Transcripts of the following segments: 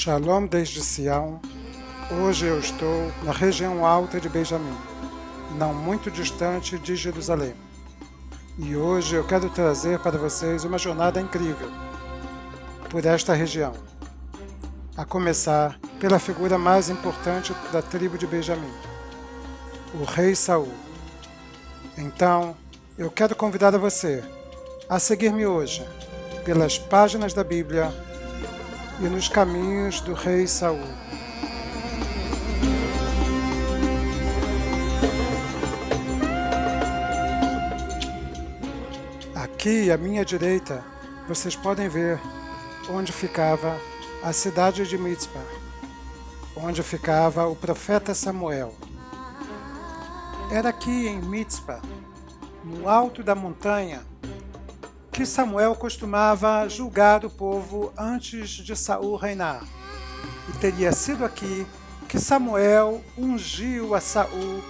Shalom desde Sião. Hoje eu estou na região alta de Benjamim, não muito distante de Jerusalém. E hoje eu quero trazer para vocês uma jornada incrível por esta região, a começar pela figura mais importante da tribo de Benjamim, o rei Saul. Então, eu quero convidar a você a seguir-me hoje pelas páginas da Bíblia e nos caminhos do rei Saul. Aqui à minha direita, vocês podem ver onde ficava a cidade de Mitzpá, onde ficava o profeta Samuel. Era aqui em Mitzpá, no alto da montanha, que Samuel costumava julgar o povo antes de Saul reinar. E teria sido aqui que Samuel ungiu a Saul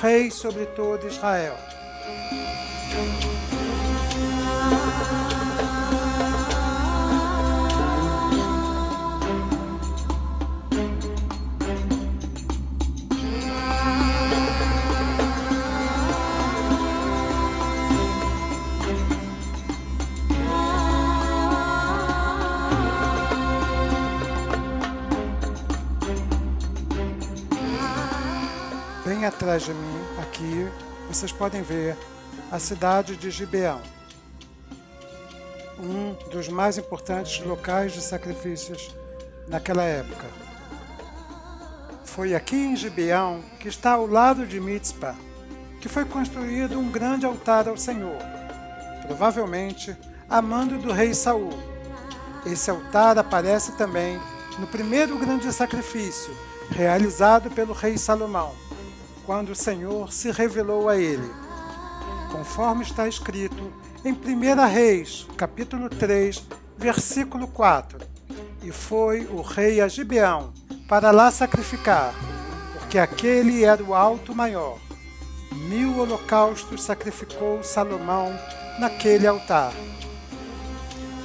rei sobre todo Israel. Bem atrás de mim, aqui, vocês podem ver a cidade de Gibeão, um dos mais importantes locais de sacrifícios naquela época. Foi aqui em Gibeão, que está ao lado de Mitzpá, que foi construído um grande altar ao Senhor, provavelmente a mando do rei Saul. Esse altar aparece também no primeiro grande sacrifício realizado pelo rei Salomão, quando o Senhor se revelou a ele, conforme está escrito em 1 Reis, capítulo 3, versículo 4. E foi o rei a Gibeão para lá sacrificar, porque aquele era o alto maior. 1000 holocaustos sacrificou Salomão naquele altar.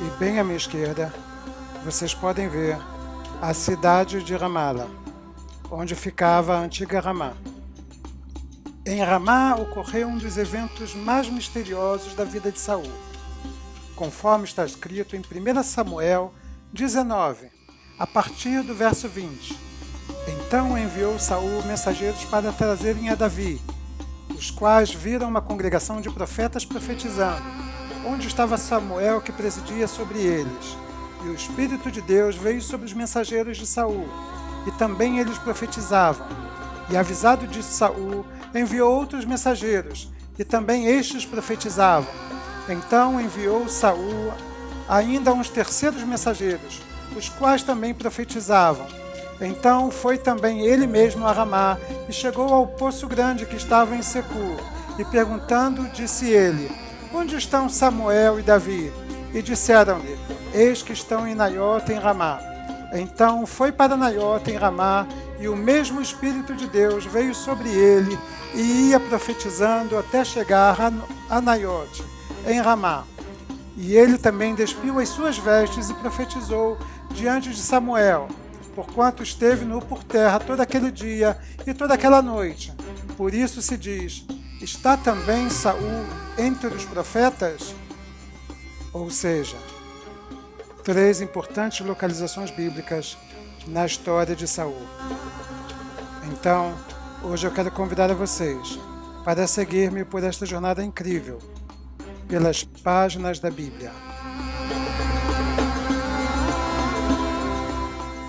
E bem à minha esquerda, vocês podem ver a cidade de Ramala, onde ficava a antiga Ramá. Em Ramá ocorreu um dos eventos mais misteriosos da vida de Saul, conforme está escrito em 1 Samuel 19, a partir do verso 20. Então enviou Saul mensageiros para trazerem a Davi, os quais viram uma congregação de profetas profetizando, onde estava Samuel que presidia sobre eles. E o Espírito de Deus veio sobre os mensageiros de Saul, e também eles profetizavam. E avisado disso Saul, enviou outros mensageiros, e também estes profetizavam. Então enviou Saul ainda uns terceiros mensageiros, os quais também profetizavam. Então foi também ele mesmo a Ramá, e chegou ao poço grande que estava em Secur, e perguntando, disse ele: onde estão Samuel e Davi? E disseram-lhe: eis que estão em Naiote em Ramá. Então foi para Naiote em Ramá, e o mesmo Espírito de Deus veio sobre ele, e ia profetizando até chegar a Naiote, em Ramá. E ele também despiu as suas vestes e profetizou diante de Samuel, porquanto esteve nu por terra todo aquele dia e toda aquela noite. Por isso se diz: está também Saul entre os profetas? Ou seja, 3 importantes localizações bíblicas na história de Saul. Então, hoje eu quero convidar a vocês para seguir-me por esta jornada incrível, pelas páginas da Bíblia.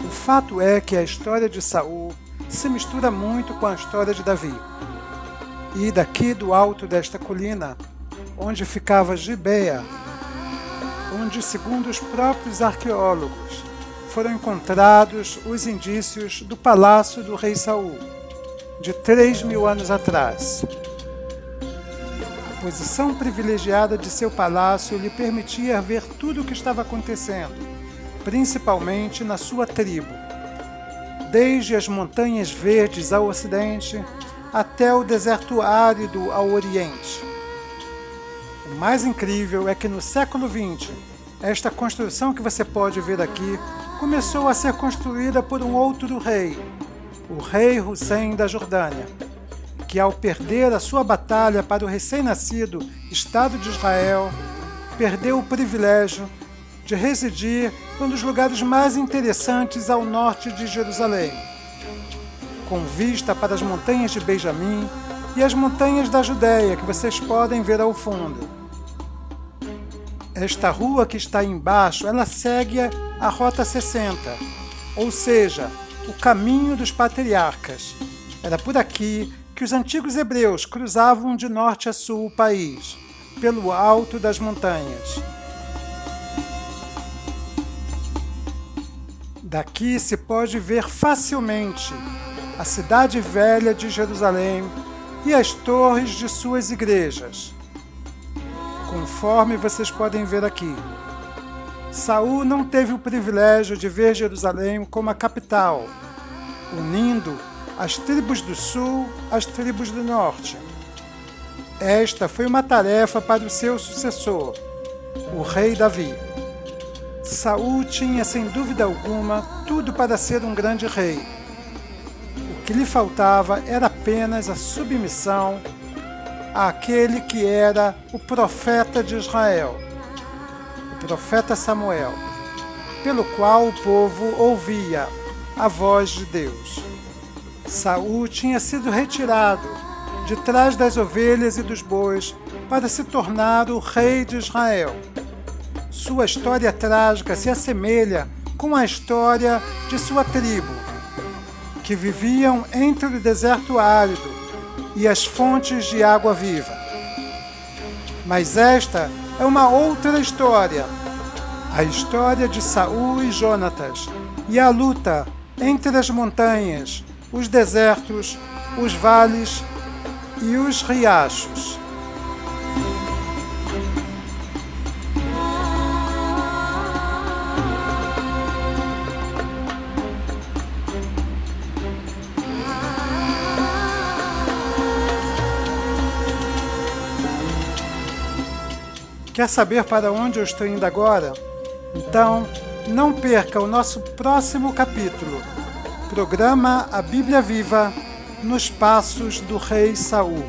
O fato é que a história de Saul se mistura muito com a história de Davi. E daqui do alto desta colina, onde ficava Gibeá, onde, segundo os próprios arqueólogos, foram encontrados os indícios do palácio do rei Saul, de 3000 anos atrás. A posição privilegiada de seu palácio lhe permitia ver tudo o que estava acontecendo, principalmente na sua tribo, desde as montanhas verdes ao ocidente até o deserto árido ao oriente. O mais incrível é que no século XX, esta construção que você pode ver aqui começou a ser construída por um outro rei, o rei Hussein da Jordânia, que ao perder a sua batalha para o recém-nascido Estado de Israel, perdeu o privilégio de residir em um dos lugares mais interessantes ao norte de Jerusalém, com vista para as montanhas de Benjamim e as montanhas da Judéia, que vocês podem ver ao fundo. Esta rua que está aí embaixo, ela segue a Rota 60, ou seja, o caminho dos patriarcas. Era por aqui que os antigos hebreus cruzavam de norte a sul o país, pelo alto das montanhas. Daqui se pode ver facilmente a cidade velha de Jerusalém e as torres de suas igrejas, conforme vocês podem ver aqui. Saul não teve o privilégio de ver Jerusalém como a capital, unindo as tribos do sul às tribos do norte. Esta foi uma tarefa para o seu sucessor, o rei Davi. Saul tinha, sem dúvida alguma, tudo para ser um grande rei. O que lhe faltava era apenas a submissão àquele que era o profeta de Israel, o profeta Samuel, pelo qual o povo ouvia a voz de Deus. Saul tinha sido retirado de trás das ovelhas e dos bois para se tornar o rei de Israel. Sua história trágica se assemelha com a história de sua tribo, que viviam entre o deserto árido e as fontes de água viva. Mas esta é uma outra história, a história de Saul e Jonatas, e a luta entre as montanhas, os desertos, os vales e os riachos. Quer saber para onde eu estou indo agora? Então, não perca o nosso próximo capítulo. Programa A Bíblia Viva nos Passos do Rei Saul.